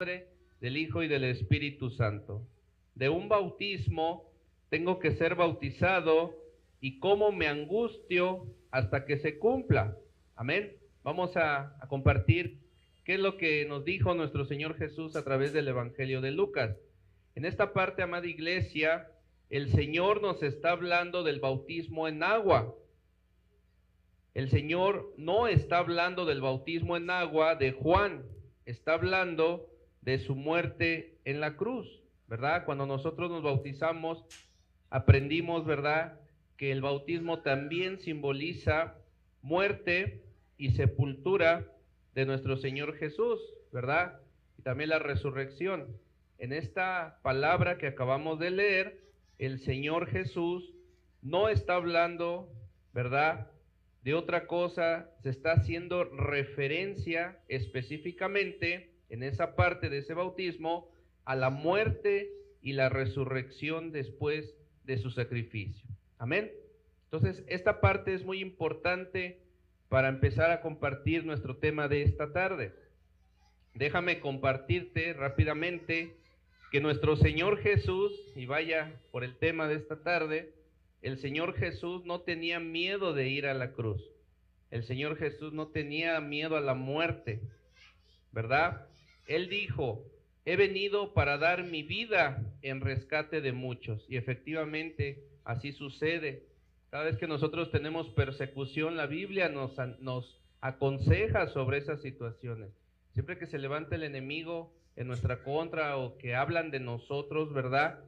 del Hijo y del Espíritu Santo. De un bautismo tengo que ser bautizado y cómo me angustio hasta que se cumpla. Amén. Vamos a compartir qué es lo que nos dijo nuestro Señor Jesús a través del Evangelio de Lucas. En esta parte, amada iglesia, el Señor nos está hablando del bautismo en agua. El Señor no está hablando del bautismo en agua de Juan, está hablando de su muerte en la cruz, ¿verdad? Cuando nosotros nos bautizamos, aprendimos, ¿verdad?, que el bautismo también simboliza muerte y sepultura de nuestro Señor Jesús, ¿verdad? Y también la resurrección. En esta palabra que acabamos de leer, el Señor Jesús no está hablando, ¿verdad?, de otra cosa, se está haciendo referencia específicamente en esa parte de ese bautismo a la muerte y la resurrección después de su sacrificio. Amén. Entonces, esta parte es muy importante para empezar a compartir nuestro tema de esta tarde. Déjame compartirte rápidamente que nuestro Señor Jesús, y vaya por el tema de esta tarde, el Señor Jesús no tenía miedo de ir a la cruz. El Señor Jesús no tenía miedo a la muerte, ¿verdad? Él dijo, he venido para dar mi vida en rescate de muchos. Y efectivamente, así sucede. Cada vez que nosotros tenemos persecución, la Biblia nos aconseja sobre esas situaciones. Siempre que se levanta el enemigo en nuestra contra o que hablan de nosotros, ¿verdad?,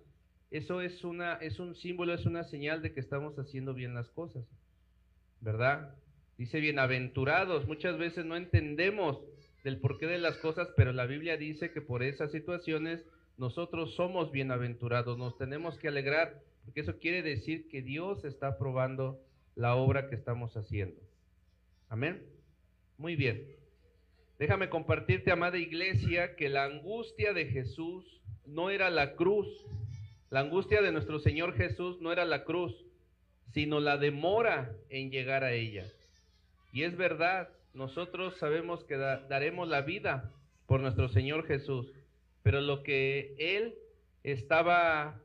eso es un símbolo, es una señal de que estamos haciendo bien las cosas, ¿verdad? Dice bienaventurados, muchas veces no entendemos del porqué de las cosas, pero la Biblia dice que por esas situaciones nosotros somos bienaventurados, nos tenemos que alegrar, porque eso quiere decir que Dios está aprobando la obra que estamos haciendo. Amén. Muy bien. Déjame compartirte, amada iglesia, que la angustia de Jesús no era la cruz. La angustia de nuestro Señor Jesús no era la cruz, sino la demora en llegar a ella. Y es verdad, nosotros sabemos que daremos la vida por nuestro Señor Jesús, pero lo que Él estaba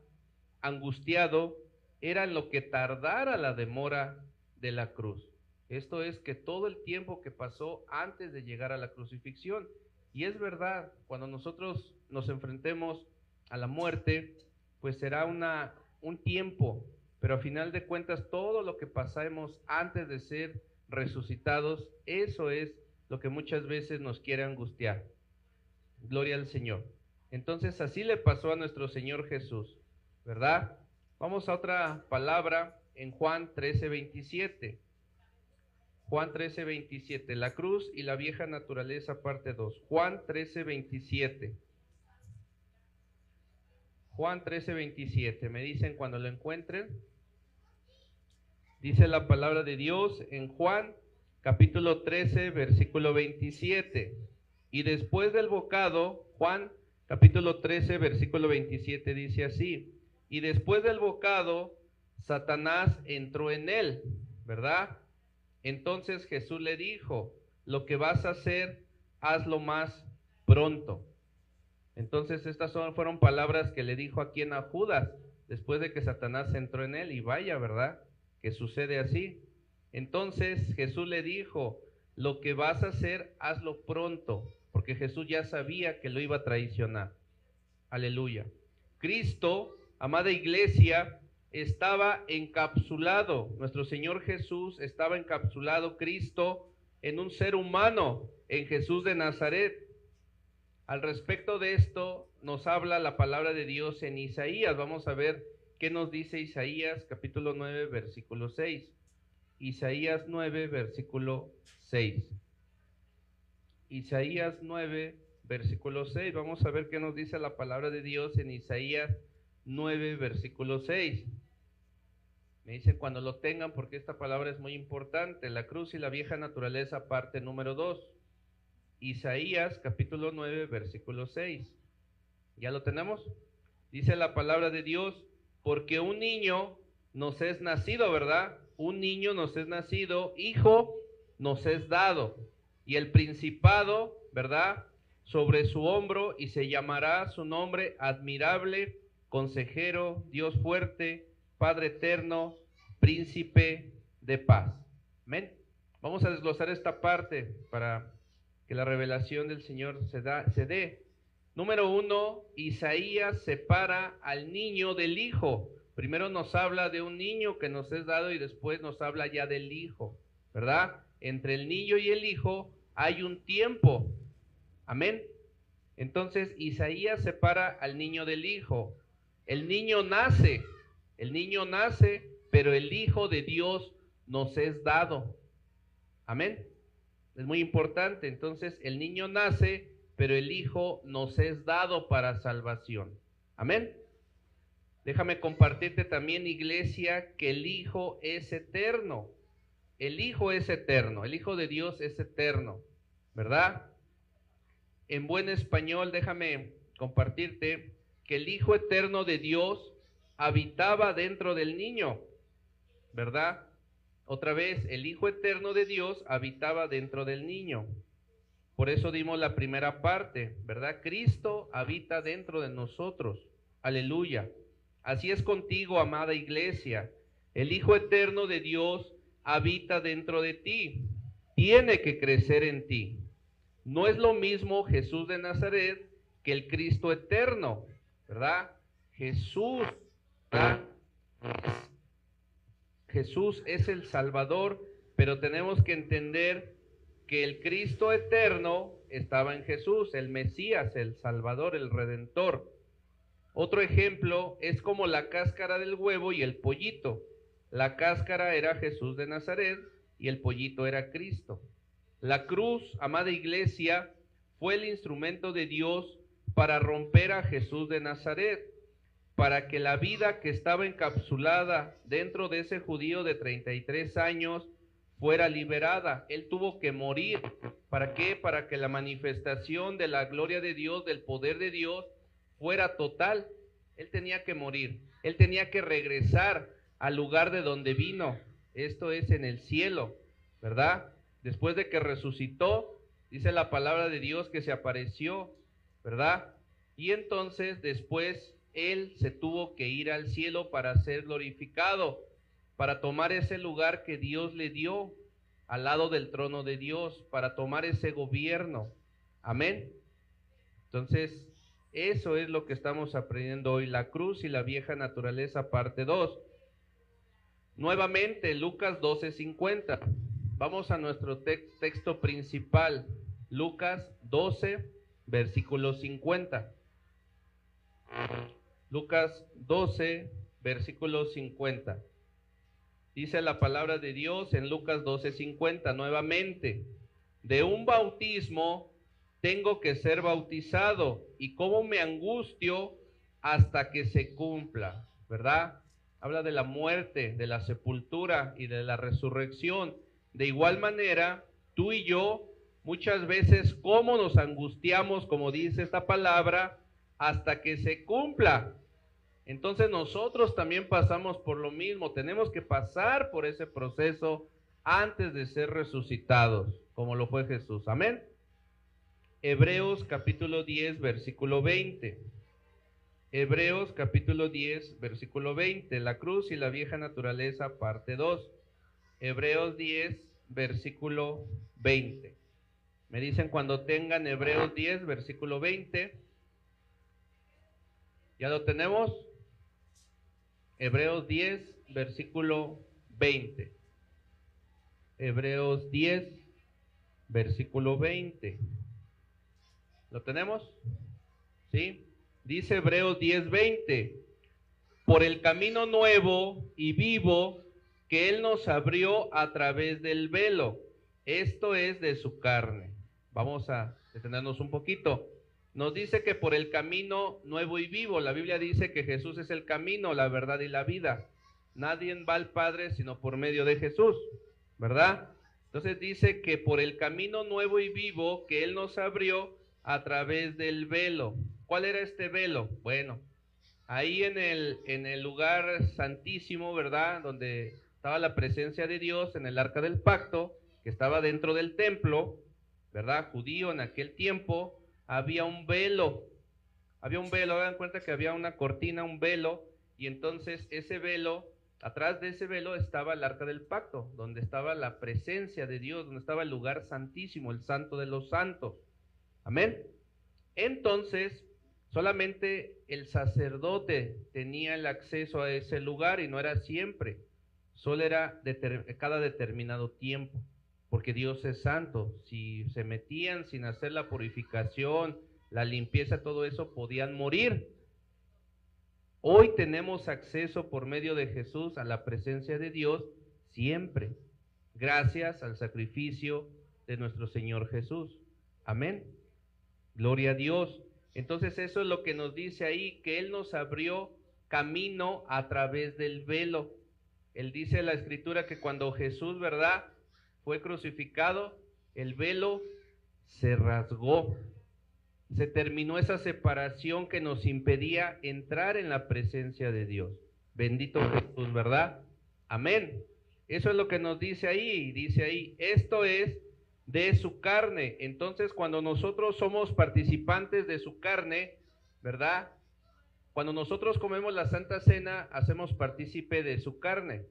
angustiado era lo que tardara la demora de la cruz. Esto es que todo el tiempo que pasó antes de llegar a la crucifixión. Y es verdad, cuando nosotros nos enfrentemos a la muerte, pues será un tiempo, pero a final de cuentas todo lo que pasamos antes de ser resucitados, eso es lo que muchas veces nos quiere angustiar. Gloria al Señor. Entonces así le pasó a nuestro Señor Jesús, ¿verdad? Vamos a otra palabra en Juan 13:27. Juan 13:27, la cruz y la vieja naturaleza, parte 2. Juan 13:27. Juan 13:27, me dicen cuando lo encuentren. Dice la palabra de Dios en Juan capítulo 13, versículo 27. Y después del bocado, Juan capítulo 13, versículo 27 dice así, y después del bocado, Satanás entró en él, ¿verdad? Entonces Jesús le dijo, lo que vas a hacer, hazlo más pronto. Entonces estas fueron palabras que le dijo a quien, a Judas, después de que Satanás entró en él, y vaya, ¿verdad?, que sucede así. Entonces Jesús le dijo, lo que vas a hacer, hazlo pronto, porque Jesús ya sabía que lo iba a traicionar. Aleluya. Cristo, amada iglesia, estaba encapsulado, nuestro Señor Jesús estaba encapsulado, Cristo, en un ser humano, en Jesús de Nazaret. Al respecto de esto nos habla la palabra de Dios en Isaías. Vamos a ver qué nos dice Isaías capítulo 9 versículo 6. Isaías 9 versículo 6. Isaías 9 versículo 6. Vamos a ver qué nos dice la palabra de Dios en Isaías 9 versículo 6. Me dicen cuando lo tengan porque esta palabra es muy importante. La cruz y la vieja naturaleza, parte número 2. Isaías capítulo 9 versículo 6. ¿Ya lo tenemos? Dice la palabra de Dios, porque un niño nos es nacido, ¿verdad? Un niño nos es nacido, hijo nos es dado, y el principado, ¿verdad?, sobre su hombro y se llamará su nombre admirable, consejero, Dios fuerte, Padre eterno, príncipe de paz. Amén. Vamos a desglosar esta parte para que la revelación del Señor se dé. Número 1, Isaías separa al niño del hijo. Primero nos habla de un niño que nos es dado y después nos habla ya del hijo, ¿verdad? Entre el niño y el hijo hay un tiempo. Amén. Entonces Isaías separa al niño del hijo. El niño nace, pero el Hijo de Dios nos es dado. Amén. Es muy importante. Entonces el niño nace, pero el Hijo nos es dado para salvación. Amén. Déjame compartirte también, iglesia, que el Hijo es eterno. El Hijo es eterno, el Hijo de Dios es eterno, ¿verdad? En buen español, déjame compartirte que el Hijo eterno de Dios habitaba dentro del niño, ¿verdad? Otra vez, el Hijo eterno de Dios habitaba dentro del niño. Por eso dimos la primera parte, ¿verdad? Cristo habita dentro de nosotros. Aleluya. Así es contigo, amada iglesia. El Hijo eterno de Dios habita dentro de ti. Tiene que crecer en ti. No es lo mismo Jesús de Nazaret que el Cristo eterno, ¿verdad? Jesús, ¿verdad? Jesús es el Salvador, pero tenemos que entender que el Cristo eterno estaba en Jesús, el Mesías, el Salvador, el Redentor. Otro ejemplo es como la cáscara del huevo y el pollito. La cáscara era Jesús de Nazaret y el pollito era Cristo. La cruz, amada iglesia, fue el instrumento de Dios para romper a Jesús de Nazaret, para que la vida que estaba encapsulada dentro de ese judío de 33 años fuera liberada. Él tuvo que morir. ¿Para qué? Para que la manifestación de la gloria de Dios, del poder de Dios, fuera total. Él tenía que morir. Él tenía que regresar al lugar de donde vino. Esto es en el cielo, ¿verdad? Después de que resucitó, dice la palabra de Dios que se apareció, ¿verdad? Y entonces después Él se tuvo que ir al cielo para ser glorificado, para tomar ese lugar que Dios le dio al lado del trono de Dios, para tomar ese gobierno. Amén. Entonces, eso es lo que estamos aprendiendo hoy, la cruz y la vieja naturaleza, parte 2. Nuevamente, Lucas 12:50. Vamos a nuestro texto principal, Lucas 12, versículo 50. Lucas 12, versículo 50. Dice la palabra de Dios en Lucas 12:50, nuevamente, de un bautismo tengo que ser bautizado, y cómo me angustio hasta que se cumpla, ¿verdad? Habla de la muerte, de la sepultura y de la resurrección. De igual manera, tú y yo, muchas veces, cómo nos angustiamos, como dice esta palabra, hasta que se cumpla. Entonces nosotros también pasamos por lo mismo, tenemos que pasar por ese proceso antes de ser resucitados, como lo fue Jesús. Amén. Hebreos capítulo 10, versículo 20. Hebreos capítulo 10, versículo 20, la cruz y la vieja naturaleza, parte 2. Hebreos 10, versículo 20. Me dicen cuando tengan Hebreos 10, versículo 20. ¿Ya lo tenemos? Hebreos 10, versículo 20. Hebreos 10, versículo 20. ¿Lo tenemos? ¿Sí? Dice Hebreos 10, 20. Por el camino nuevo y vivo que Él nos abrió a través del velo, esto es de su carne. Vamos a detenernos un poquito. Nos dice que por el camino nuevo y vivo, la Biblia dice que Jesús es el camino, la verdad y la vida. Nadie va al Padre sino por medio de Jesús, ¿verdad? Entonces dice que por el camino nuevo y vivo que Él nos abrió a través del velo. ¿Cuál era este velo? Bueno, ahí en el lugar santísimo, ¿verdad? Donde estaba la presencia de Dios, en el arca del pacto, que estaba dentro del templo, ¿verdad? Judío en aquel tiempo. había un velo. Había un velo, hagan cuenta que había una cortina, un velo, y entonces ese velo, atrás de ese velo estaba el arca del pacto, donde estaba la presencia de Dios, donde estaba el lugar santísimo, el santo de los santos. Amén. Entonces, solamente el sacerdote tenía el acceso a ese lugar y no era siempre, solo era cada determinado tiempo, porque Dios es santo. Si se metían sin hacer la purificación, la limpieza, todo eso, podían morir. Hoy tenemos acceso por medio de Jesús a la presencia de Dios siempre, gracias al sacrificio de nuestro Señor Jesús. Amén. Gloria a Dios. Entonces eso es lo que nos dice ahí, que Él nos abrió camino a través del velo. Él dice en la Escritura que cuando Jesús, ¿verdad?, fue crucificado, el velo se rasgó. Se terminó esa separación que nos impedía entrar en la presencia de Dios. Bendito Jesús, ¿verdad? Amén. Eso es lo que nos dice ahí, esto es de su carne. Entonces, cuando nosotros somos participantes de su carne, ¿verdad? Cuando nosotros comemos la Santa Cena, hacemos partícipe de su carne.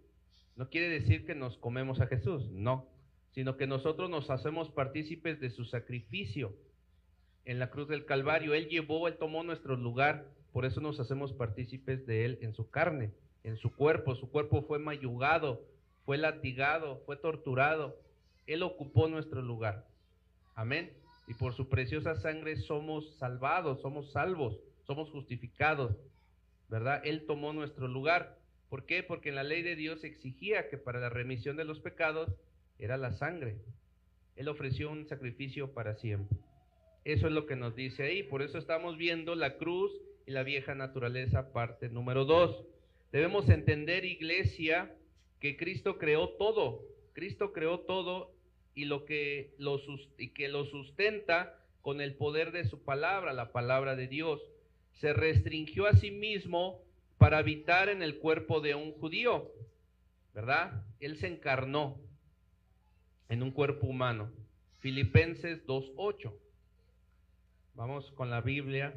No quiere decir que nos comemos a Jesús, no, sino que nosotros nos hacemos partícipes de su sacrificio en la cruz del Calvario. Él tomó nuestro lugar, por eso nos hacemos partícipes de Él en su carne, en su cuerpo. Su cuerpo fue mayugado, fue latigado, fue torturado. Él ocupó nuestro lugar. Amén. Y por su preciosa sangre somos salvados, somos salvos, somos justificados, ¿verdad? Él tomó nuestro lugar. ¿Por qué? Porque en la ley de Dios exigía que para la remisión de los pecados era la sangre. Él ofreció un sacrificio para siempre. Eso es lo que nos dice ahí. Por eso estamos viendo la cruz y la vieja naturaleza, parte número 2. Debemos entender, iglesia, que Cristo creó todo. Cristo creó todo y que lo sustenta con el poder de su palabra, la palabra de Dios. Se restringió a sí mismo para habitar en el cuerpo de un judío, ¿verdad? Él se encarnó en un cuerpo humano. Filipenses 2:8. Vamos con la Biblia,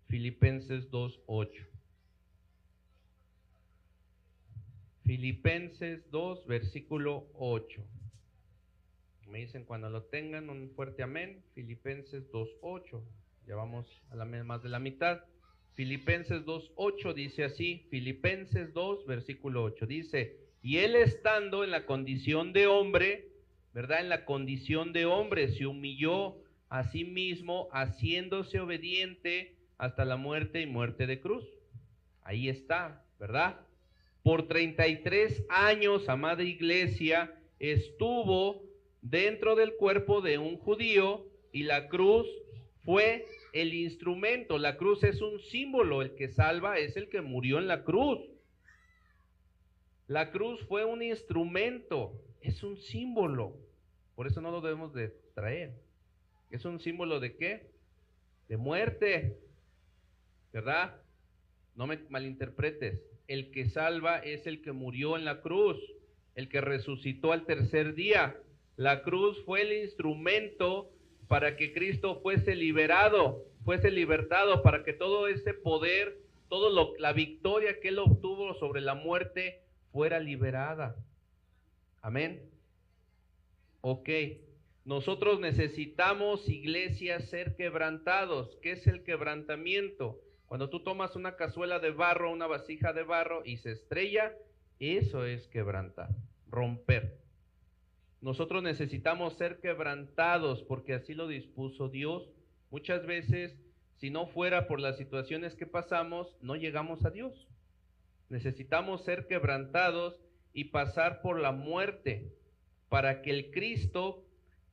Filipenses 2:8. Filipenses 2, versículo 8. Me dicen cuando lo tengan, un fuerte amén. Filipenses 2:8. Ya vamos a más de la mitad. Filipenses 2:8 dice así. Filipenses 2, versículo 8. Dice, y Él estando en la condición de hombre, ¿verdad? En la condición de hombre se humilló a sí mismo, haciéndose obediente hasta la muerte y muerte de cruz. Ahí está, ¿verdad? Por 33 años, amada iglesia, estuvo dentro del cuerpo de un judío y la cruz fue el instrumento. La cruz es un símbolo, el que salva es el que murió en la cruz. La cruz fue un instrumento, es un símbolo, por eso no lo debemos de traer. ¿Es un símbolo de qué? De muerte, ¿verdad? No me malinterpretes. El que salva es el que murió en la cruz, el que resucitó al tercer día. La cruz fue el instrumento para que Cristo fuese liberado, fuese libertado, para que todo ese poder, la victoria que Él obtuvo sobre la muerte fuera liberada. Amén. Ok. Nosotros necesitamos, iglesia, ser quebrantados. ¿Qué es el quebrantamiento? Cuando tú tomas una cazuela de barro, una vasija de barro y se estrella, eso es quebrantar, romper. Nosotros necesitamos ser quebrantados porque así lo dispuso Dios. Muchas veces, si no fuera por las situaciones que pasamos, no llegamos a Dios. Necesitamos ser quebrantados y pasar por la muerte para que el Cristo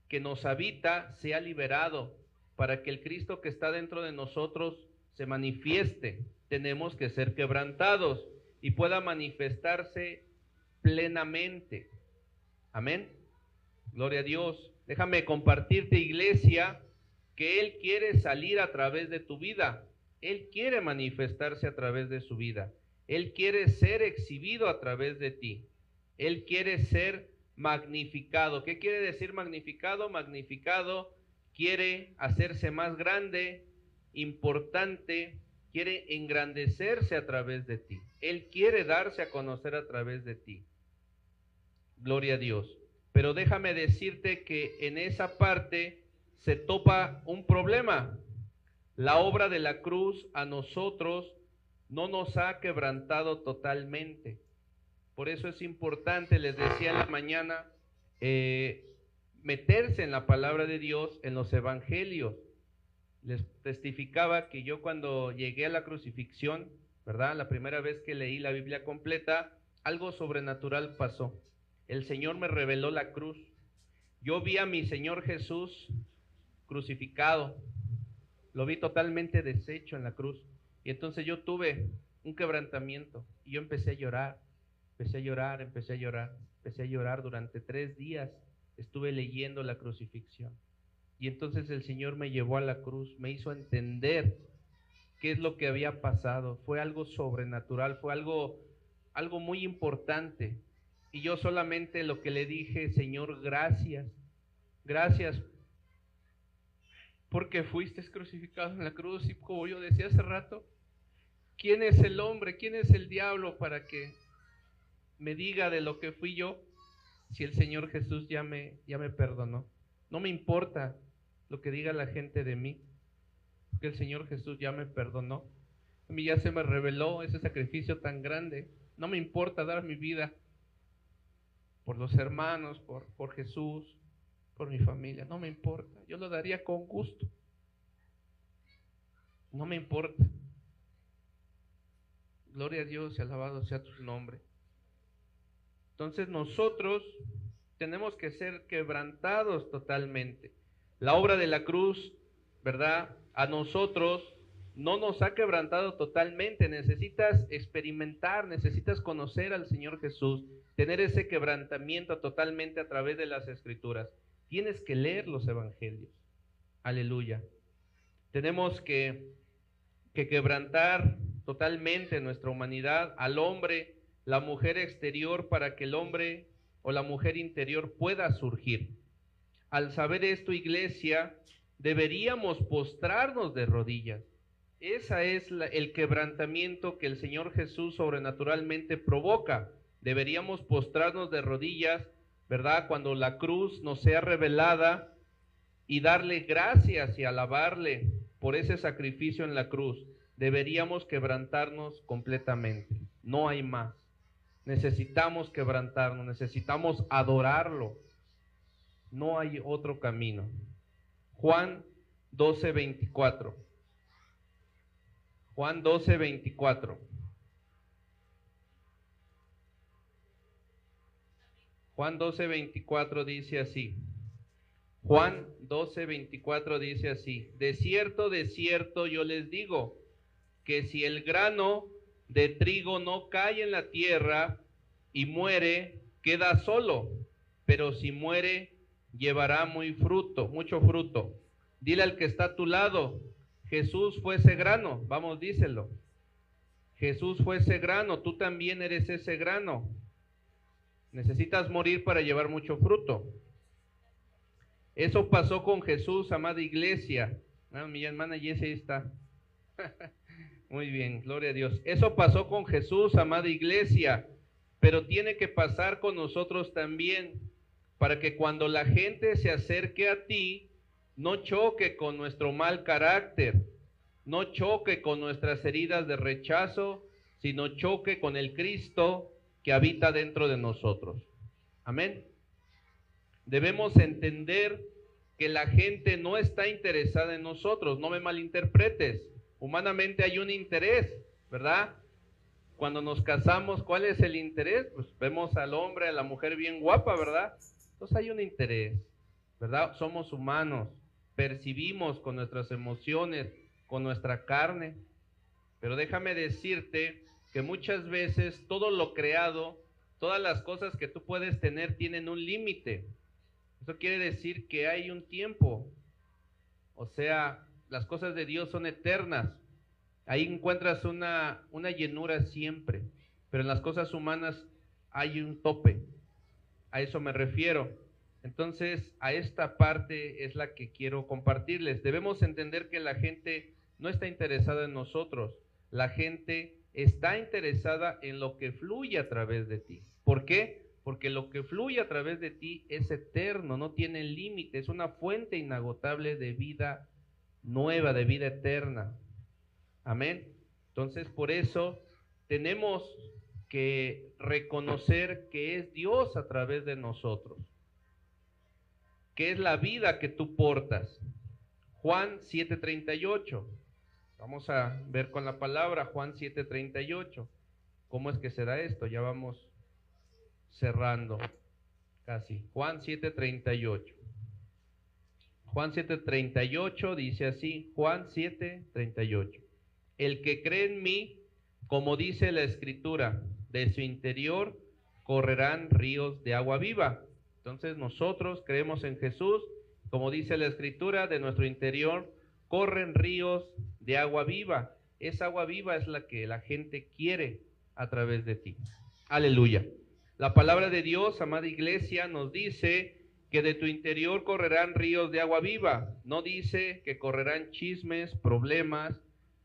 que nos habita sea liberado, para que el Cristo que está dentro de nosotros se manifieste. Tenemos que ser quebrantados y pueda manifestarse plenamente. Amén. Gloria a Dios. Déjame compartirte, iglesia, que Él quiere salir a través de tu vida. Él quiere manifestarse a través de su vida. Él quiere ser exhibido a través de ti. Él quiere ser magnificado. ¿Qué quiere decir magnificado? Magnificado quiere hacerse más grande, importante, quiere engrandecerse a través de ti. Él quiere darse a conocer a través de ti. Gloria a Dios. Pero déjame decirte que en esa parte se topa un problema. La obra de la cruz a nosotros no nos ha quebrantado totalmente. Por eso es importante, les decía en la mañana, meterse en la palabra de Dios, en los evangelios. Les testificaba que yo cuando llegué a la crucifixión, ¿verdad? La primera vez que leí la Biblia completa, algo sobrenatural pasó. El Señor me reveló la cruz. Yo vi a mi Señor Jesús crucificado. Lo vi totalmente deshecho en la cruz. Y entonces yo tuve un quebrantamiento. Y yo empecé a llorar. Empecé a llorar, empecé a llorar. Empecé a llorar durante 3 días. Estuve leyendo la crucifixión. Y entonces el Señor me llevó a la cruz. Me hizo entender qué es lo que había pasado. Fue algo sobrenatural. Fue algo muy importante. Y yo solamente lo que le dije: Señor, gracias, gracias, porque fuiste crucificado en la cruz. Y como yo decía hace rato, ¿quién es el hombre, quién es el diablo para que me diga de lo que fui yo, si el Señor Jesús ya me perdonó? No me importa lo que diga la gente de mí, porque el Señor Jesús ya me perdonó. A mí ya se me reveló ese sacrificio tan grande. No me importa dar mi vida por los hermanos, por Jesús, por mi familia. No me importa. Yo lo daría con gusto. No me importa. Gloria a Dios y alabado sea tu nombre. Entonces nosotros tenemos que ser quebrantados totalmente. La obra de la cruz, ¿verdad? A nosotros no nos ha quebrantado totalmente. Necesitas experimentar, necesitas conocer al Señor Jesús, tener ese quebrantamiento totalmente a través de las Escrituras. Tienes que leer los evangelios. Aleluya. Tenemos que quebrantar totalmente nuestra humanidad, al hombre, la mujer exterior, para que el hombre o la mujer interior pueda surgir. Al saber esto, iglesia, deberíamos postrarnos de rodillas. Ese es el quebrantamiento que el Señor Jesús sobrenaturalmente provoca. Deberíamos postrarnos de rodillas, ¿verdad? Cuando la cruz nos sea revelada, y darle gracias y alabarle por ese sacrificio en la cruz. Deberíamos quebrantarnos completamente. No hay más. Necesitamos quebrantarnos, necesitamos adorarlo. No hay otro camino. Juan 12:24. Juan 12:24. Juan 12:24 dice así. Juan 12:24 dice así: de cierto yo les digo, que si el grano de trigo no cae en la tierra y muere, queda solo, pero si muere, llevará mucho fruto. Dile al que está a tu lado: Jesús fue ese grano. Vamos, díselo. Jesús fue ese grano, tú también eres ese grano. Necesitas morir para llevar mucho fruto. Eso pasó con Jesús, amada iglesia. Mi hermana Jessie está. Muy bien, gloria a Dios. Eso pasó con Jesús, amada iglesia, pero tiene que pasar con nosotros también, para que cuando la gente se acerque a ti, no choque con nuestro mal carácter, no choque con nuestras heridas de rechazo, sino choque con el Cristo que habita dentro de nosotros. Amén. Debemos entender que la gente no está interesada en nosotros. No me malinterpretes. Humanamente hay un interés, ¿verdad? Cuando nos casamos, ¿cuál es el interés? Pues vemos al hombre, a la mujer bien guapa, ¿verdad? Entonces hay un interés, ¿verdad? Somos humanos, percibimos con nuestras emociones, con nuestra carne. Pero déjame decirte que muchas veces todo lo creado, todas las cosas que tú puedes tener tienen un límite. Eso quiere decir que hay un tiempo. O sea, las cosas de Dios son eternas. Ahí encuentras una llenura siempre. Pero en las cosas humanas hay un tope. A eso me refiero. Entonces, a esta parte es la que quiero compartirles. Debemos entender que la gente no está interesada en nosotros. La gente está interesada en lo que fluye a través de ti. ¿Por qué? Porque lo que fluye a través de ti es eterno, no tiene límite, es una fuente inagotable de vida nueva, de vida eterna. Amén. Entonces, por eso tenemos que reconocer que es Dios a través de nosotros, que es la vida que tú portas. Juan 7:38. Vamos a ver con la palabra Juan 7:38. ¿Cómo es que será esto? Ya vamos cerrando casi. Juan 7:38. Juan 7:38 dice así, Juan 7:38. El que cree en mí, como dice la Escritura, de su interior correrán ríos de agua viva. Entonces nosotros creemos en Jesús, como dice la Escritura, de nuestro interior corren ríos de agua viva. Esa agua viva es la que la gente quiere a través de ti. Aleluya. La palabra de Dios, amada iglesia, nos dice que de tu interior correrán ríos de agua viva. No dice que correrán chismes, problemas,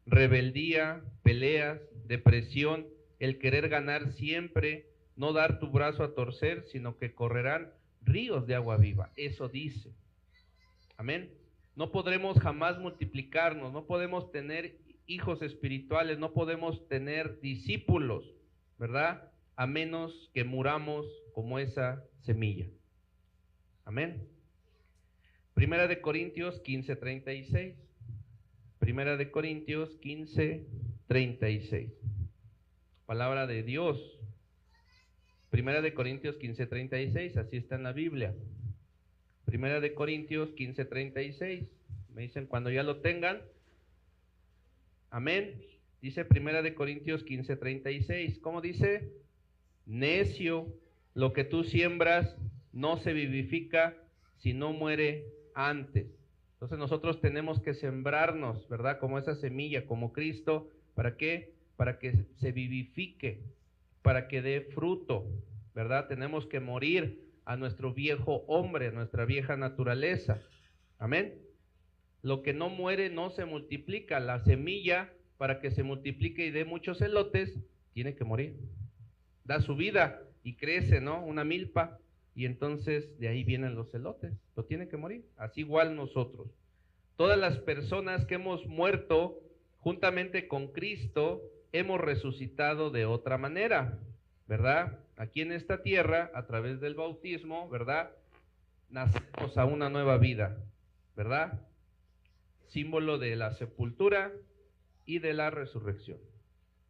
rebeldía, peleas, depresión, el querer ganar siempre, no dar tu brazo a torcer, sino que correrán ríos de agua viva. Eso dice. Amén. No podremos jamás multiplicarnos, no podemos tener hijos espirituales, no podemos tener discípulos, ¿verdad? A menos que muramos como esa semilla. Amén. Primera de Corintios 15:36. Primera de Corintios 15:36. Palabra de Dios. Primera de Corintios 15:36, así está en la Biblia. Primera de Corintios 15:36. Me dicen cuando ya lo tengan. Amén. Dice Primera de Corintios 15:36. ¿Cómo dice? Necio, lo que tú siembras no se vivifica si no muere antes. Entonces nosotros tenemos que sembrarnos, ¿verdad? Como esa semilla, como Cristo. ¿Para qué? Para que se vivifique, para que dé fruto, ¿verdad? Tenemos que morir a nuestro viejo hombre, a nuestra vieja naturaleza. Amén. Lo que no muere no se multiplica. La semilla, para que se multiplique y dé muchos elotes, tiene que morir. Da su vida y crece, ¿no? Una milpa. Y entonces de ahí vienen los elotes. Lo tiene que morir. Así igual nosotros. Todas las personas que hemos muerto juntamente con Cristo, hemos resucitado de otra manera, ¿verdad? Aquí en esta tierra, a través del bautismo, ¿verdad? Nacemos a una nueva vida, ¿verdad? Símbolo de la sepultura y de la resurrección.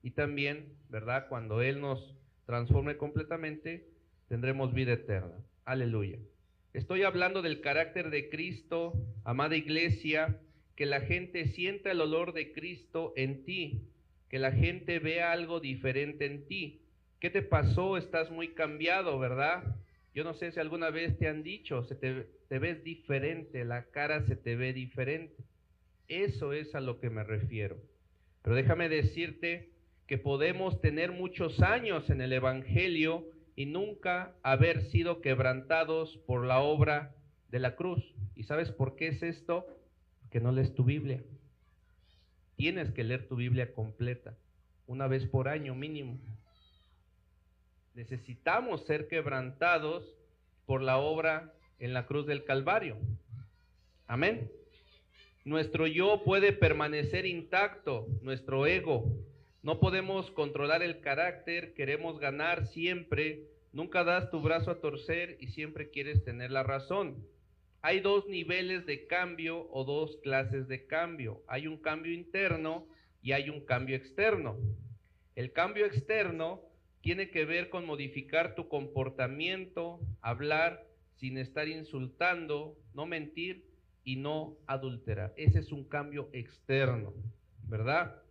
Y también, ¿verdad? Cuando Él nos transforme completamente, tendremos vida eterna. Aleluya. Estoy hablando del carácter de Cristo, amada iglesia, que la gente sienta el olor de Cristo en ti, que la gente vea algo diferente en ti. ¿Qué te pasó? Estás muy cambiado, ¿verdad? Yo no sé si alguna vez te han dicho, te ves diferente, la cara se te ve diferente. Eso es a lo que me refiero. Pero déjame decirte que podemos tener muchos años en el Evangelio y nunca haber sido quebrantados por la obra de la cruz. ¿Y sabes por qué es esto? Que no lees tu Biblia. Tienes que leer tu Biblia completa, una vez por año mínimo. Necesitamos ser quebrantados por la obra en la cruz del Calvario. Amén. Nuestro yo puede permanecer intacto, nuestro ego. No podemos controlar el carácter, queremos ganar siempre, nunca das tu brazo a torcer y siempre quieres tener la razón. Hay dos niveles de cambio o dos clases de cambio. Hay un cambio interno y hay un cambio externo. El cambio externo tiene que ver con modificar tu comportamiento, hablar sin estar insultando, no mentir y no adulterar. Ese es un cambio externo, ¿verdad?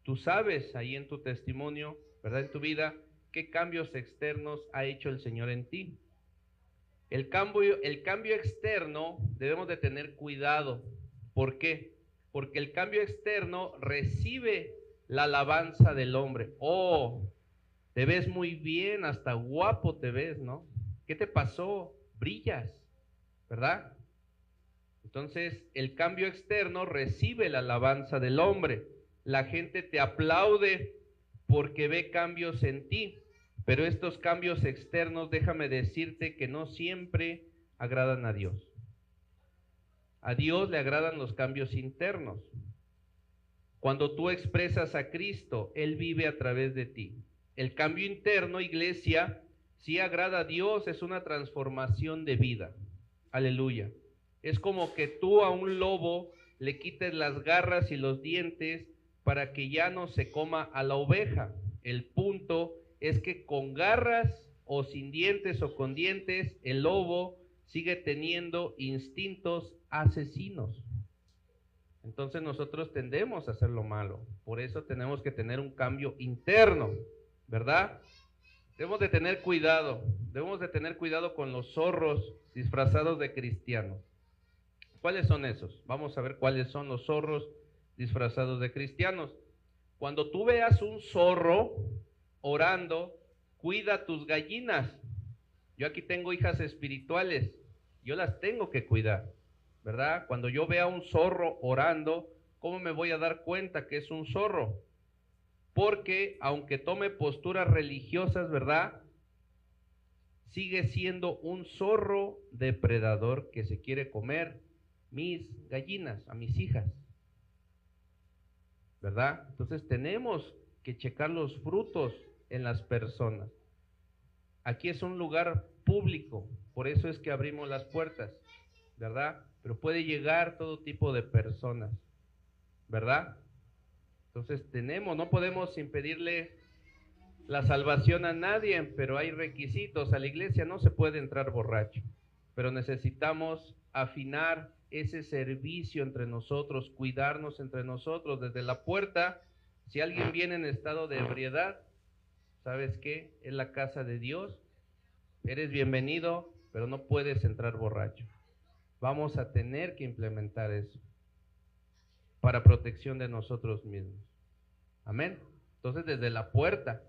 Tú sabes ahí en tu testimonio, ¿verdad? En tu vida, qué cambios externos ha hecho el Señor en ti. El cambio externo debemos de tener cuidado. ¿Por qué? Porque el cambio externo recibe la alabanza del hombre. Oh, te ves muy bien, hasta guapo te ves, ¿no? ¿Qué te pasó? Brillas. ¿verdad? Entonces, el cambio externo recibe la alabanza del hombre. La gente te aplaude porque ve cambios en ti, pero estos cambios externos, déjame decirte que no siempre agradan a Dios. A Dios le agradan los cambios internos. Cuando tú expresas a Cristo, Él vive a través de ti. El cambio interno, iglesia, sí agrada a Dios, es una transformación de vida. Aleluya. Es como que tú a un lobo le quites las garras y los dientes para que ya no se coma a la oveja. El punto es que con garras o sin dientes o con dientes, el lobo sigue teniendo instintos asesinos. Entonces nosotros tendemos a hacer lo malo. Por eso tenemos que tener un cambio interno, ¿verdad? Debemos de tener cuidado con los zorros disfrazados de cristianos. ¿Cuáles son esos? Vamos a ver cuáles son los zorros disfrazados de cristianos. Cuando tú veas un zorro orando, cuida tus gallinas. Yo aquí tengo hijas espirituales, yo las tengo que cuidar, ¿verdad? Cuando yo vea un zorro orando, ¿cómo me voy a dar cuenta que es un zorro? Porque aunque tome posturas religiosas, ¿verdad?, sigue siendo un zorro depredador que se quiere comer mis gallinas, a mis hijas, ¿verdad? Entonces tenemos que checar los frutos en las personas. Aquí es un lugar público, por eso es que abrimos las puertas, ¿verdad? Pero puede llegar todo tipo de personas, ¿verdad? Entonces no podemos impedirle la salvación a nadie, pero hay requisitos. A la iglesia no se puede entrar borracho, pero necesitamos afinar ese servicio entre nosotros, cuidarnos entre nosotros. Desde la puerta, si alguien viene en estado de ebriedad, ¿sabes qué? Es la casa de Dios, eres bienvenido, pero no puedes entrar borracho. Vamos a tener que implementar eso para protección de nosotros mismos. Amén. Entonces desde la puerta,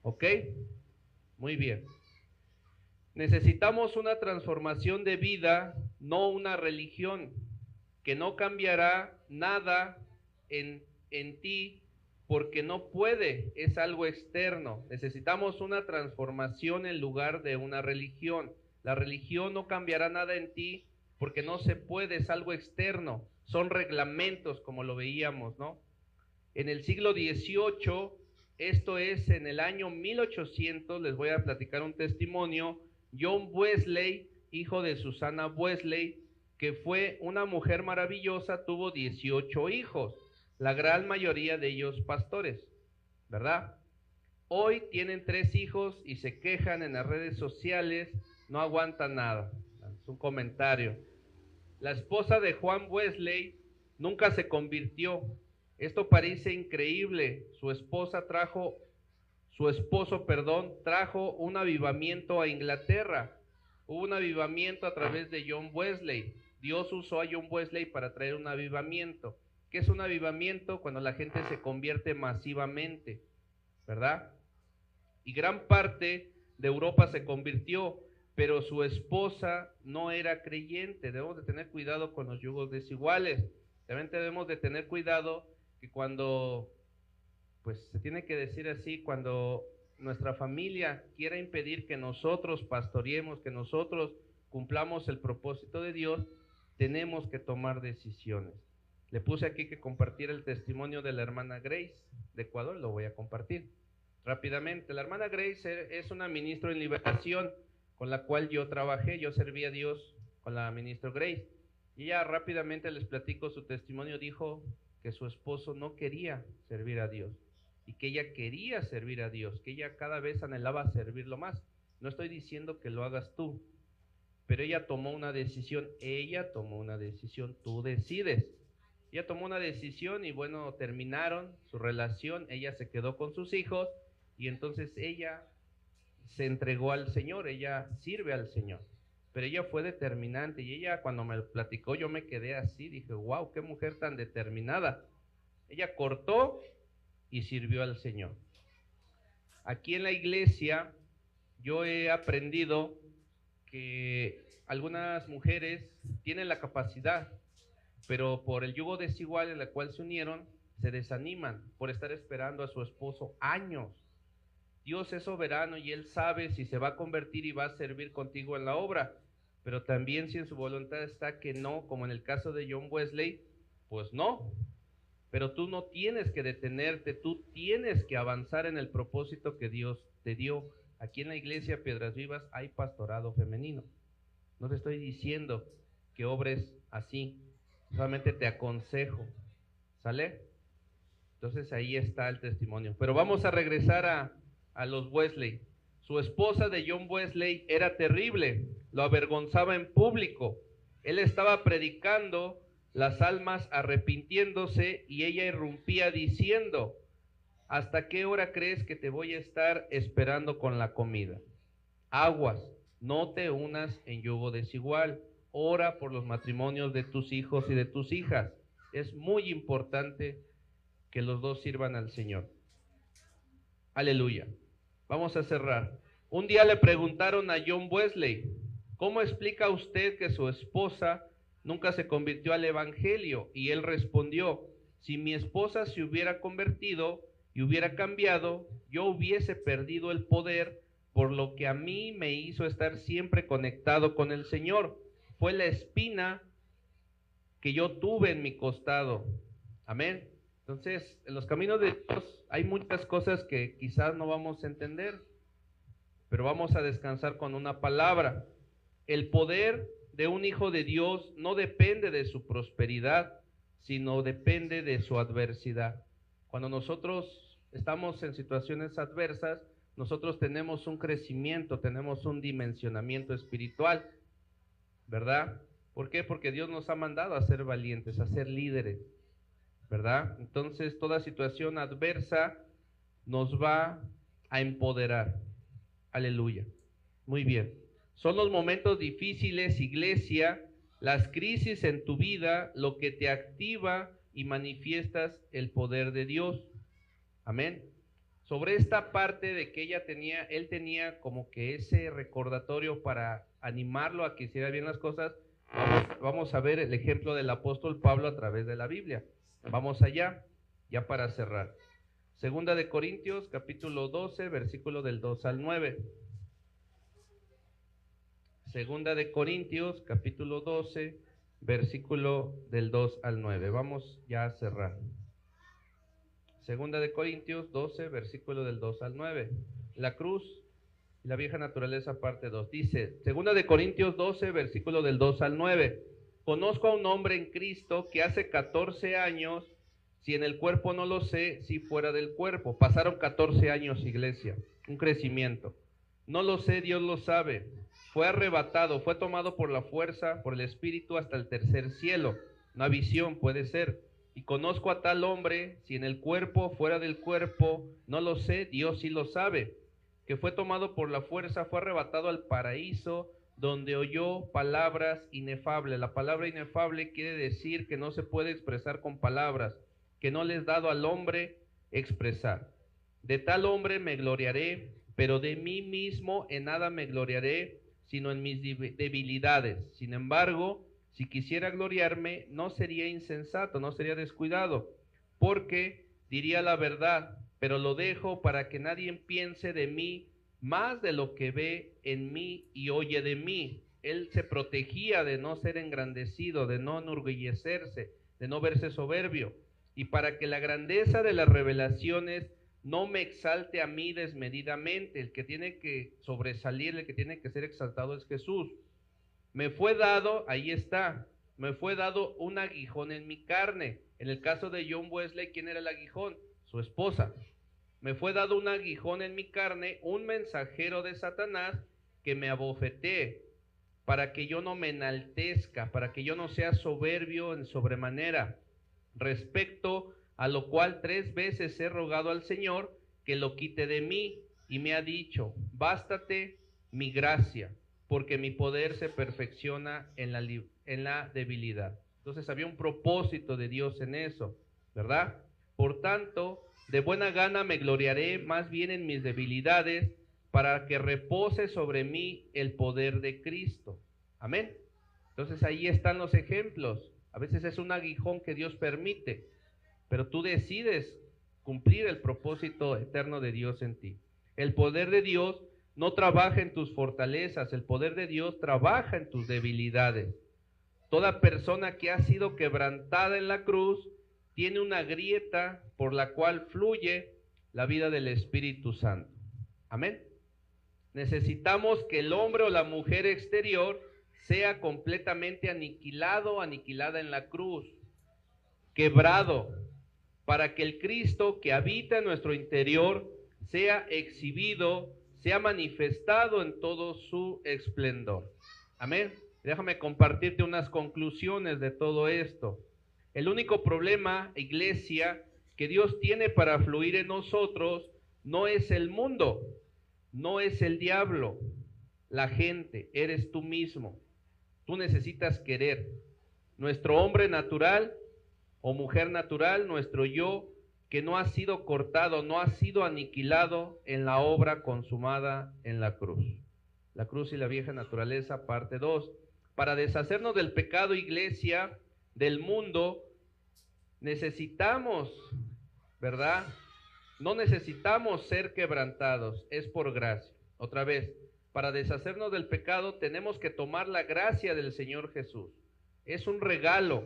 ¿ok? Muy bien. Necesitamos una transformación de vida, no una religión, que no cambiará nada en ti porque no puede, es algo externo. Necesitamos una transformación en lugar de una religión. La religión no cambiará nada en ti porque no se puede, es algo externo. Son reglamentos, como lo veíamos, ¿no? En el siglo XVIII, esto es en el año 1800, les voy a platicar un testimonio. John Wesley, hijo de Susana Wesley, que fue una mujer maravillosa, tuvo 18 hijos, la gran mayoría de ellos pastores, ¿verdad? Hoy tienen 3 hijos y se quejan en las redes sociales, no aguantan nada. Es un comentario. La esposa de Juan Wesley nunca se convirtió. Esto parece increíble. Su esposo trajo un avivamiento a Inglaterra. Hubo un avivamiento a través de John Wesley. Dios usó a John Wesley para traer un avivamiento. ¿Qué es un avivamiento? Cuando la gente se convierte masivamente, ¿verdad? Y gran parte de Europa se convirtió, pero su esposa no era creyente. Debemos de tener cuidado con los yugos desiguales. También debemos de tener cuidado que cuando, pues se tiene que decir así, cuando nuestra familia quiera impedir que nosotros pastoreemos, que nosotros cumplamos el propósito de Dios, tenemos que tomar decisiones. Le puse aquí que compartiera el testimonio de la hermana Grace de Ecuador, lo voy a compartir rápidamente. La hermana Grace es una ministra en liberación con la cual yo trabajé, yo serví a Dios con la ministra Grace. Y ella rápidamente les platico su testimonio, dijo que su esposo no quería servir a Dios y que ella quería servir a Dios, que ella cada vez anhelaba servirlo más. No estoy diciendo que lo hagas tú, pero ella tomó una decisión, tú decides. Ella tomó una decisión y bueno, terminaron su relación, ella se quedó con sus hijos y entonces ella se entregó al Señor, ella sirve al Señor. Pero ella fue determinante y ella cuando me platicó yo me quedé así, dije, wow, qué mujer tan determinada. Ella cortó y sirvió al Señor. Aquí en la iglesia yo he aprendido que algunas mujeres tienen la capacidad, pero por el yugo desigual en el cual se unieron, se desaniman por estar esperando a su esposo años. Dios es soberano y Él sabe si se va a convertir y va a servir contigo en la obra, pero también si en su voluntad está que no, como en el caso de John Wesley, pues no. Pero tú no tienes que detenerte, tú tienes que avanzar en el propósito que Dios te dio. Aquí en la iglesia Piedras Vivas hay pastorado femenino. No te estoy diciendo que obres así, solamente te aconsejo, ¿sale? Entonces ahí está el testimonio. Pero vamos a regresar a los Wesley. Su esposa de John Wesley era terrible, lo avergonzaba en público. Él estaba predicando, las almas arrepintiéndose, y ella irrumpía diciendo: ¿hasta qué hora crees que te voy a estar esperando con la comida? Aguas, no te unas en yugo desigual. Ora por los matrimonios de tus hijos y de tus hijas. Es muy importante que los dos sirvan al Señor. Aleluya. Vamos a cerrar. Un día le preguntaron a John Wesley: ¿cómo explica usted que su esposa nunca se convirtió al evangelio? Y él respondió: si mi esposa se hubiera convertido y hubiera cambiado, yo hubiese perdido el poder, por lo que a mí me hizo estar siempre conectado con el Señor. Fue la espina que yo tuve en mi costado. Amén. Entonces, en los caminos de Dios hay muchas cosas que quizás no vamos a entender, pero vamos a descansar con una palabra. El poder de un hijo de Dios no depende de su prosperidad, sino depende de su adversidad. Cuando nosotros estamos en situaciones adversas, nosotros tenemos un crecimiento, tenemos un dimensionamiento espiritual, ¿verdad? ¿Por qué? Porque Dios nos ha mandado a ser valientes, a ser líderes, ¿verdad? Entonces, toda situación adversa nos va a empoderar. Aleluya. Muy bien. Son los momentos difíciles, iglesia, las crisis en tu vida, lo que te activa y manifiestas el poder de Dios. Amén. Sobre esta parte de que él tenía como que ese recordatorio para animarlo a que hiciera bien las cosas, vamos a ver el ejemplo del apóstol Pablo a través de la Biblia. Vamos allá, ya para cerrar. Segunda de Corintios, capítulo 12, versículo del 2 al 9. Segunda de Corintios, capítulo 12, versículo del 2 al 9. Vamos ya a cerrar. Segunda de Corintios 12, versículo del 2 al 9. La cruz y la vieja naturaleza, parte 2. Dice, Segunda de Corintios 12, versículo del 2 al 9. Conozco a un hombre en Cristo que hace 14 años, si en el cuerpo no lo sé, si fuera del cuerpo. Pasaron 14 años, iglesia, un crecimiento. No lo sé, Dios lo sabe. Fue arrebatado, fue tomado por la fuerza, por el Espíritu hasta el tercer cielo. Una visión puede ser. Y conozco a tal hombre, si en el cuerpo, fuera del cuerpo, no lo sé, Dios sí lo sabe. Que fue tomado por la fuerza, fue arrebatado al paraíso, donde oyó palabras inefables. La palabra inefable quiere decir que no se puede expresar con palabras, que no le es dado al hombre expresar. De tal hombre me gloriaré, pero de mí mismo en nada me gloriaré, sino en mis debilidades. Sin embargo, si quisiera gloriarme, no sería insensato, no sería descuidado, porque diría la verdad, pero lo dejo para que nadie piense de mí más de lo que ve en mí y oye de mí. Él se protegía de no ser engrandecido, de no enorgullecerse, de no verse soberbio, y para que la grandeza de las revelaciones no me exalte a mí desmedidamente. El que tiene que sobresalir, el que tiene que ser exaltado es Jesús. Me fue dado, ahí está, me fue dado un aguijón en mi carne. En el caso de John Wesley, ¿quién era el aguijón? Su esposa. Me fue dado un aguijón en mi carne, un mensajero de Satanás que me abofetee, para que yo no me enaltezca, para que yo no sea soberbio en sobremanera. Respecto a lo cual 3 veces he rogado al Señor que lo quite de mí, y me ha dicho, bástate mi gracia, porque mi poder se perfecciona en la debilidad. Entonces había un propósito de Dios en eso, ¿verdad? Por tanto, de buena gana me gloriaré más bien en mis debilidades, para que repose sobre mí el poder de Cristo. Amén. Entonces ahí están los ejemplos. A veces es un aguijón que Dios permite, pero tú decides cumplir el propósito eterno de Dios en ti. El poder de Dios no trabaja en tus fortalezas, el poder de Dios trabaja en tus debilidades. Toda persona que ha sido quebrantada en la cruz tiene una grieta por la cual fluye la vida del Espíritu Santo. Amén. Necesitamos que el hombre o la mujer exterior sea completamente aniquilado, aniquilada en la cruz, quebrado, para que el Cristo que habita en nuestro interior sea exhibido, sea manifestado en todo su esplendor. Amén. Déjame compartirte unas conclusiones de todo esto. El único problema, iglesia, que Dios tiene para fluir en nosotros no es el mundo, no es el diablo, la gente, eres tú mismo. Tú necesitas querer. Nuestro hombre natural o mujer natural, nuestro yo, que no ha sido cortado, no ha sido aniquilado en la obra consumada en la cruz. La cruz y la vieja naturaleza, parte 2. Para deshacernos del pecado, iglesia, del mundo, necesitamos, ¿verdad? No necesitamos ser quebrantados, es por gracia. Otra vez, para deshacernos del pecado tenemos que tomar la gracia del Señor Jesús. Es un regalo.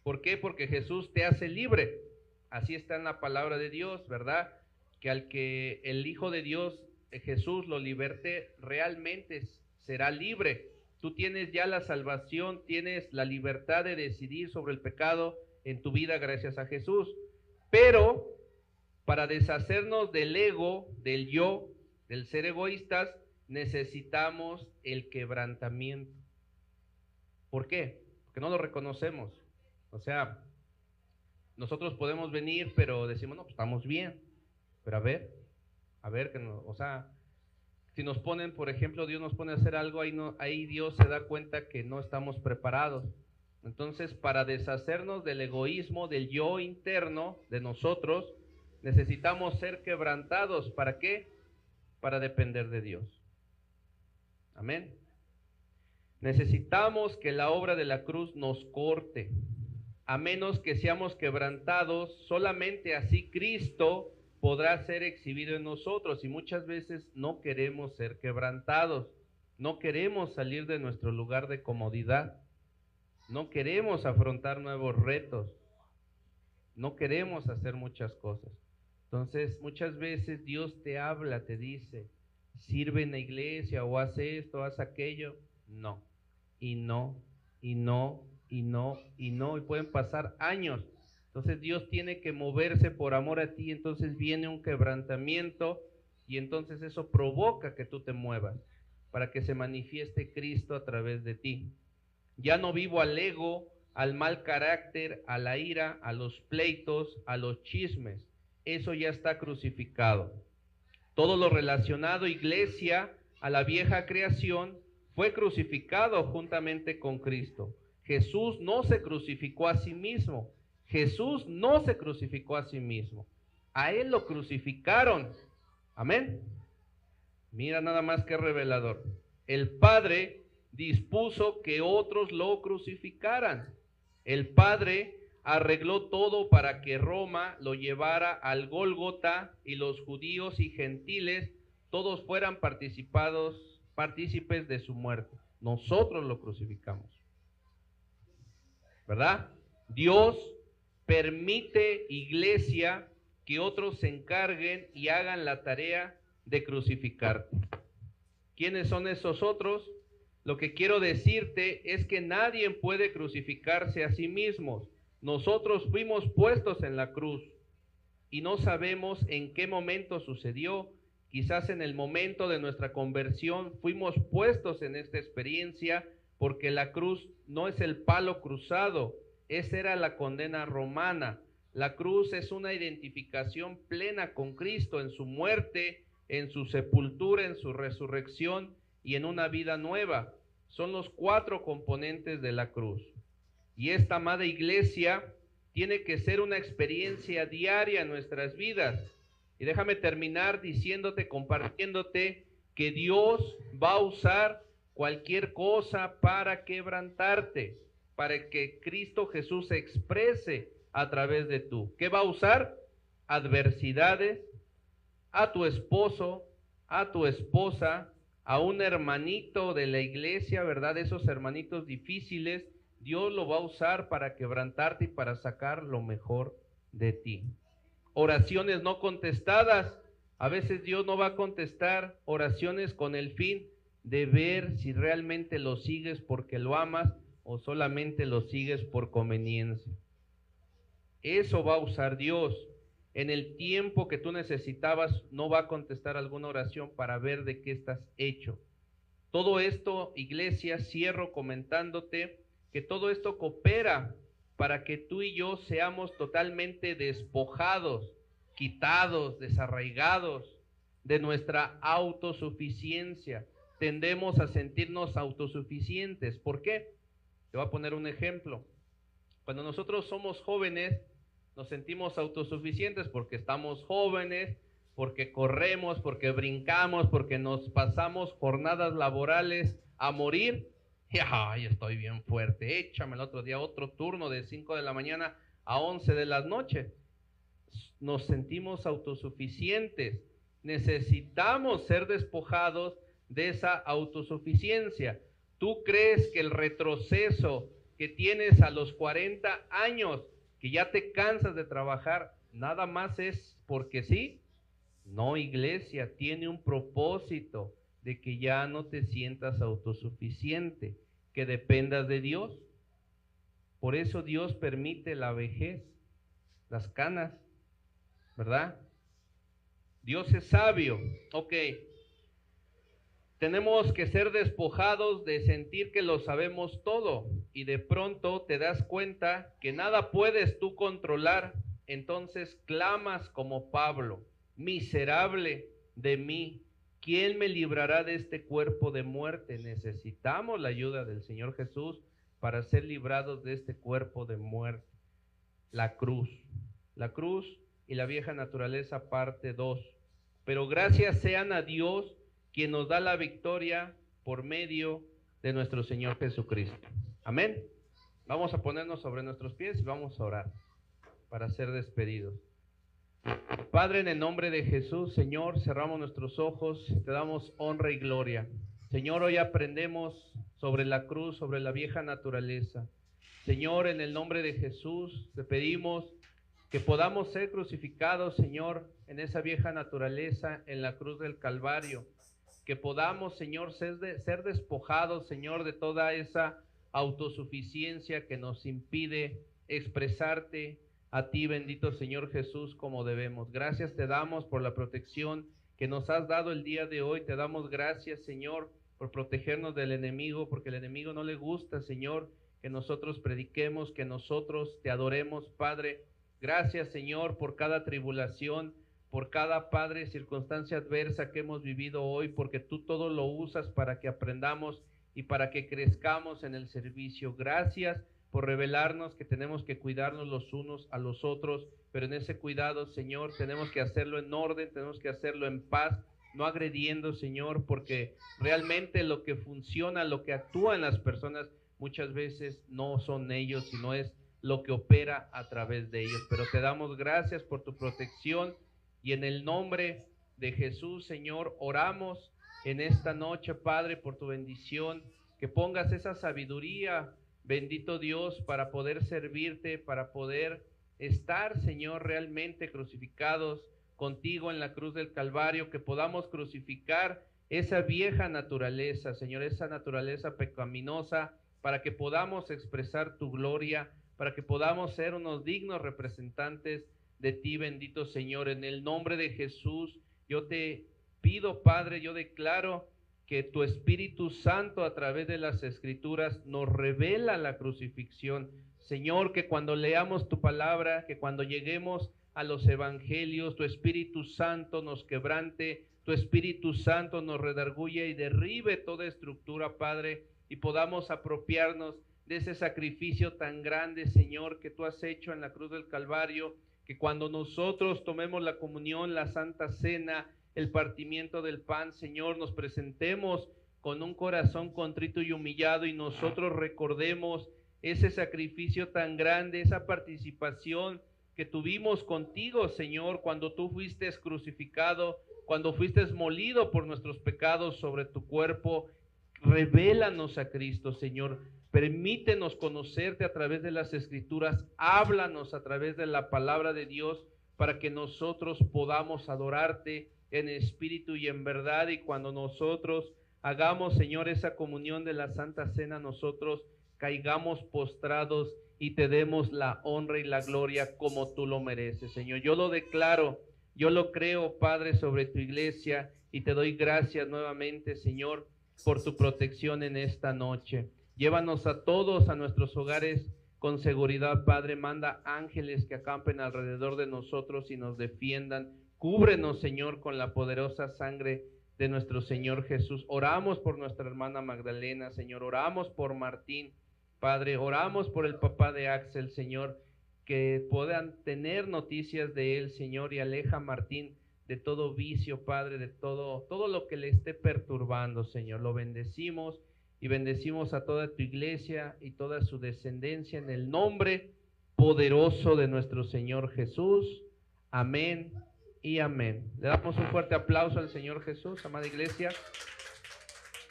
¿Por qué? Porque Jesús te hace libre. Así está en la palabra de Dios, ¿verdad? Que al que el Hijo de Dios, Jesús, lo liberte, realmente será libre. Tú tienes ya la salvación, tienes la libertad de decidir sobre el pecado en tu vida gracias a Jesús. Pero para deshacernos del ego, del yo, del ser egoístas, necesitamos el quebrantamiento. ¿Por qué? Porque no lo reconocemos. O sea, nosotros podemos venir, pero decimos, no, pues estamos bien. Pero a ver, que no, o sea, si nos ponen, por ejemplo, Dios nos pone a hacer algo, ahí Dios se da cuenta que no estamos preparados. Entonces, para deshacernos del egoísmo, del yo interno de nosotros, necesitamos ser quebrantados. ¿Para qué? Para depender de Dios. Amén. Necesitamos que la obra de la cruz nos corte. A menos que seamos quebrantados, solamente así Cristo podrá ser exhibido en nosotros. Y muchas veces no queremos ser quebrantados. No queremos salir de nuestro lugar de comodidad. No queremos afrontar nuevos retos. No queremos hacer muchas cosas. Entonces, muchas veces Dios te habla, te dice, sirve en la iglesia o haz esto, haz aquello. No, y no, y no, y no, y no, y pueden pasar años. Entonces Dios tiene que moverse por amor a ti, entonces viene un quebrantamiento y entonces eso provoca que tú te muevas para que se manifieste Cristo a través de ti. Ya no vivo al ego, al mal carácter, a la ira, a los pleitos, a los chismes. Eso ya está crucificado. Todo lo relacionado, iglesia, a la vieja creación, fue crucificado juntamente con Cristo. Jesús no se crucificó a sí mismo. Jesús no se crucificó a sí mismo. A Él lo crucificaron. Amén. Mira nada más que revelador. El Padre dispuso que otros lo crucificaran. El Padre arregló todo para que Roma lo llevara al Gólgota y los judíos y gentiles todos fueran partícipes de su muerte. Nosotros lo crucificamos, ¿verdad? Dios permite, iglesia, que otros se encarguen y hagan la tarea de crucificarte. ¿Quiénes son esos otros? Lo que quiero decirte es que nadie puede crucificarse a sí mismos. Nosotros fuimos puestos en la cruz y no sabemos en qué momento sucedió. Quizás en el momento de nuestra conversión fuimos puestos en esta experiencia porque la cruz no es el palo cruzado, esa era la condena romana. La cruz es una identificación plena con Cristo en su muerte, en su sepultura, en su resurrección y en una vida nueva. Son los 4 componentes de la cruz. Y esta amada iglesia tiene que ser una experiencia diaria en nuestras vidas. Y déjame terminar diciéndote, compartiéndote que Dios va a usar cualquier cosa para quebrantarte, para que Cristo Jesús se exprese a través de tú. ¿Qué va a usar? Adversidades, a tu esposo, a tu esposa, a un hermanito de la iglesia, ¿verdad? Esos hermanitos difíciles, Dios lo va a usar para quebrantarte y para sacar lo mejor de ti. Oraciones no contestadas, a veces Dios no va a contestar oraciones con el fin de ver si realmente lo sigues porque lo amas o solamente lo sigues por conveniencia. Eso va a usar Dios. En el tiempo que tú necesitabas, no va a contestar alguna oración para ver de qué estás hecho. Todo esto, iglesia, cierro comentándote que todo esto coopera para que tú y yo seamos totalmente despojados, quitados, desarraigados de nuestra autosuficiencia. Tendemos a sentirnos autosuficientes. ¿Por qué? Te voy a poner un ejemplo. Cuando nosotros somos jóvenes, nos sentimos autosuficientes porque estamos jóvenes, porque corremos, porque brincamos, porque nos pasamos jornadas laborales a morir. Y ay, estoy bien fuerte, échame el otro día otro turno de 5 de la mañana a 11 de la noche. Nos sentimos autosuficientes. Necesitamos ser despojados de esa autosuficiencia. ¿Tú crees que el retroceso que tienes a los 40 años, que ya te cansas de trabajar, nada más es porque sí? No, iglesia, tiene un propósito de que ya no te sientas autosuficiente, que dependas de Dios. Por eso Dios permite la vejez, las canas, ¿verdad? Dios es sabio. Ok, tenemos que ser despojados de sentir que lo sabemos todo y de pronto te das cuenta que nada puedes tú controlar. Entonces clamas como Pablo: miserable de mí, ¿quién me librará de este cuerpo de muerte? Necesitamos la ayuda del Señor Jesús para ser librados de este cuerpo de muerte. La cruz y la vieja naturaleza parte 2. Pero gracias sean a Dios quien nos da la victoria por medio de nuestro Señor Jesucristo. Amén. Vamos a ponernos sobre nuestros pies y vamos a orar para ser despedidos. Padre, en el nombre de Jesús, Señor, cerramos nuestros ojos, te damos honra y gloria. Señor, hoy aprendemos sobre la cruz, sobre la vieja naturaleza. Señor, en el nombre de Jesús, te pedimos que podamos ser crucificados, Señor, en esa vieja naturaleza, en la cruz del Calvario. Que podamos, Señor, ser despojados, Señor, de toda esa autosuficiencia que nos impide expresarte a ti, bendito Señor Jesús, como debemos. Gracias te damos por la protección que nos has dado el día de hoy. Te damos gracias, Señor, por protegernos del enemigo, porque el enemigo no le gusta, Señor, que nosotros prediquemos, que nosotros te adoremos, Padre. Gracias, Señor, por cada tribulación, por cada, Padre, circunstancia adversa que hemos vivido hoy, porque tú todo lo usas para que aprendamos y para que crezcamos en el servicio. Gracias por revelarnos que tenemos que cuidarnos los unos a los otros, pero en ese cuidado, Señor, tenemos que hacerlo en orden, tenemos que hacerlo en paz, no agrediendo, Señor, porque realmente lo que funciona, lo que actúa en las personas, muchas veces no son ellos, sino es lo que opera a través de ellos. Pero te damos gracias por tu protección y en el nombre de Jesús, Señor, oramos en esta noche, Padre, por tu bendición, que pongas esa sabiduría, bendito Dios, para poder servirte, para poder estar, Señor, realmente crucificados contigo en la cruz del Calvario, que podamos crucificar esa vieja naturaleza, Señor, esa naturaleza pecaminosa, para que podamos expresar tu gloria, para que podamos ser unos dignos representantes de ti, bendito Señor. En el nombre de Jesús, yo te pido, Padre, yo declaro que tu Espíritu Santo a través de las Escrituras nos revela la crucifixión. Señor, que cuando leamos tu palabra, que cuando lleguemos a los evangelios, tu Espíritu Santo nos quebrante, tu Espíritu Santo nos redarguye y derribe toda estructura, Padre, y podamos apropiarnos de ese sacrificio tan grande, Señor, que tú has hecho en la cruz del Calvario, que cuando nosotros tomemos la comunión, la Santa Cena, el partimiento del pan, Señor, nos presentemos con un corazón contrito y humillado y nosotros recordemos ese sacrificio tan grande, esa participación que tuvimos contigo, Señor, cuando tú fuiste crucificado, cuando fuiste molido por nuestros pecados sobre tu cuerpo. Revélanos a Cristo, Señor. Permítenos conocerte a través de las Escrituras. Háblanos a través de la palabra de Dios para que nosotros podamos adorarte en espíritu y en verdad. Y cuando nosotros hagamos, Señor, esa comunión de la Santa Cena, nosotros caigamos postrados y te demos la honra y la gloria como tú lo mereces, Señor. Yo lo declaro, yo lo creo, Padre, sobre tu iglesia, y te doy gracias nuevamente, Señor, por tu protección en esta noche. Llévanos a todos a nuestros hogares con seguridad, Padre. Manda ángeles que acampen alrededor de nosotros y nos defiendan. Cúbrenos, Señor, con la poderosa sangre de nuestro Señor Jesús. Oramos por nuestra hermana Magdalena, Señor. Oramos por Martín, Padre. Oramos por el papá de Axel, Señor, que puedan tener noticias de él, Señor, y aleja a Martín de todo vicio, Padre, de todo lo que le esté perturbando, Señor. Lo bendecimos y bendecimos a toda tu iglesia y toda su descendencia en el nombre poderoso de nuestro Señor Jesús. Amén y amén. Le damos un fuerte aplauso al Señor Jesús, amada iglesia.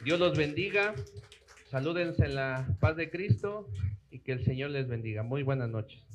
Dios los bendiga. Salúdense en la paz de Cristo y que el Señor les bendiga. Muy buenas noches.